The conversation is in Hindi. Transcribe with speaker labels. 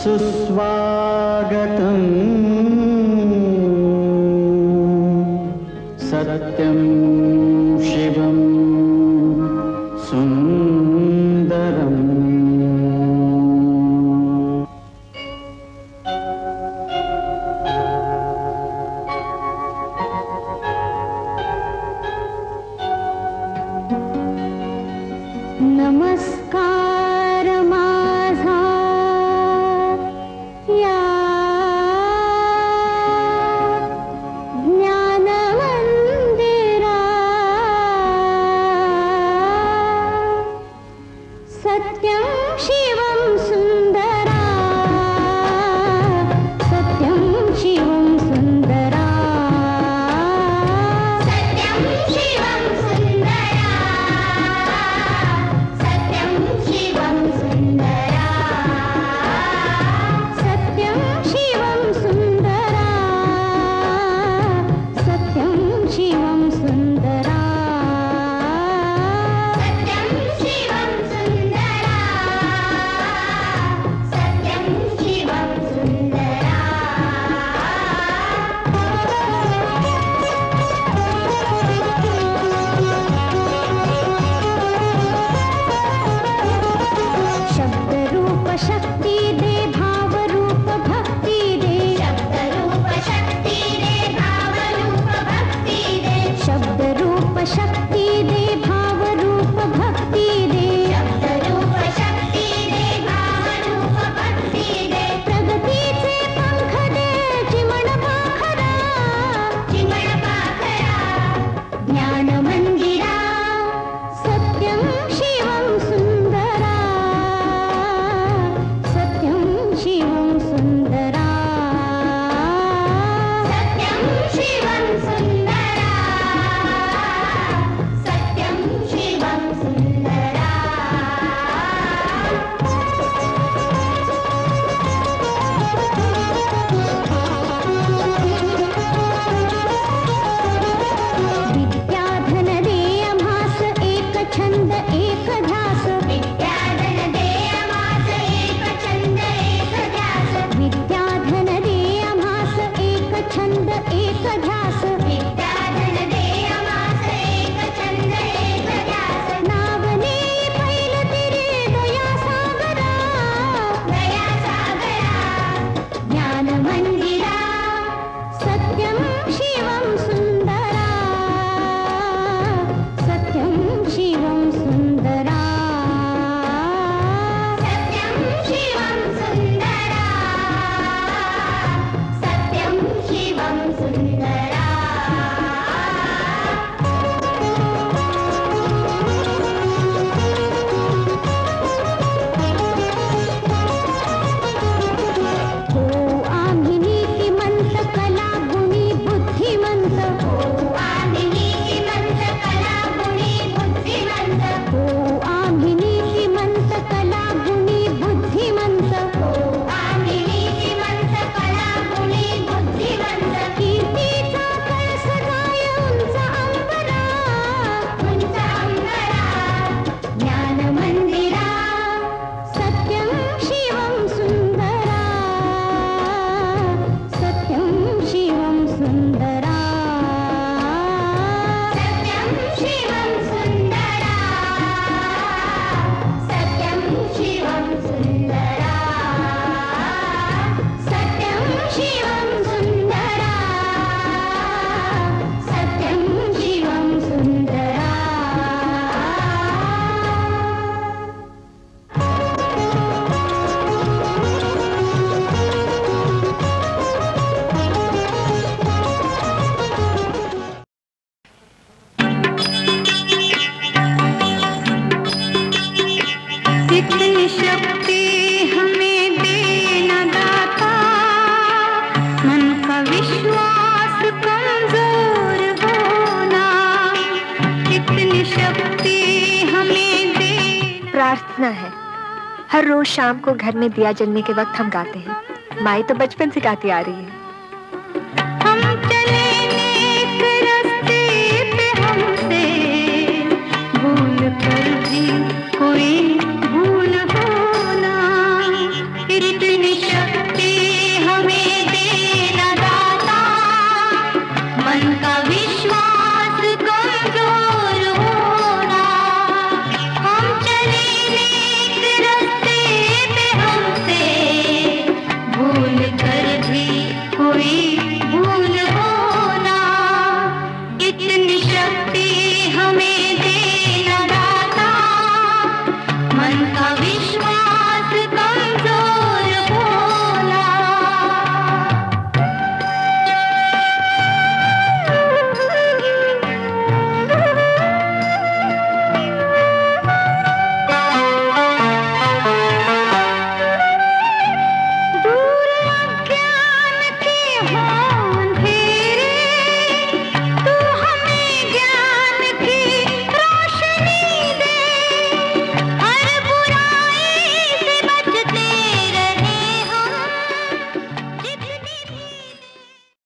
Speaker 1: सुस्वागतम् सत्यं शिवं सुंदरम्।
Speaker 2: नमस्कार माझा या ज्ञान मंदिरा, सत्यं शिवं सुंदरा, सत्यं शिवं सुंदरा, सत्यं शिवं सुंदरा, सत्यं शिवं सुंदरा, सत्यं शिवं सुंदरा, सत्यं शिवं सुंदरा, सत्यं शिवं सुंदरा, सत्यं शिवं सुंदरा। शब्द रूप शक्ति दे, भाव रूप भक्ति दे, शब्द रूप शक्ति दे, भाव रूप भक्ति दे, शब्द रूप शक्ति दे, भाव रूप भक्ति दे, शब्द रूप शक्ति दे, भाव रूप भक्ति दे, प्रगतीचे पंख दे, चिमण पाखरा, चिमण पाखरा, ज्ञान मंदिरा, सत्यं शिवं सुंदरा, सत्यं शिवं सुंदरा, सत्यं शिवं सुंदरा, सत्यं शिवं सुंदरा। विद्याधन दे आम्हास एक छंद एक ध्यास, विद्याधन दे आम्हास एक छंद एक ध्यास, विद्याधन दे आम्हास एक छंद एक ध्यास, विद्याधन दे आम्हास एक छंद एक ध्यास, नावने पैल तिरे दया सागरा, दया सागरा, ज्ञान मंदिरा, सत्यं शिवं सुंदरा, सत्यं शिवं सुंदरा, सत्यं शिवं सुंदरा, सत्यं शिवं सुंदरा। हो आम्ही नीतिमंत कला गुणी बुद्धिमंत, हो आम्ही नीतिमंत कला गुणी बुद्धिमंत, हो आम्ही नीतिमंत कला गुणी बुद्धिमंत, हो आम्ही नीतिमंत कला गुणी बुद्धिमंत, कीर्तीचा कळस गाय उंच अंबरा, उंच अंबरा, ज्ञान मंदिरा, सत्यं शिवं सुंदरा, सत्यं शिवं सुंदरा, सत्यं शिवं सुंदरा, सत्यं शिवं सुंदरा, सत्यं शिवं सुंदरा, सत्यं शिवं सुंदरा। कितनी शक्ति हमें देना दाता, मन का विश्वास कमजोर होना, कितनी शक्ति हमें देना।
Speaker 3: प्रार्थना है, हर रोज शाम को घर में दिया जलने के वक्त हम गाते हैं। माई तो बचपन से गाती आ रही है।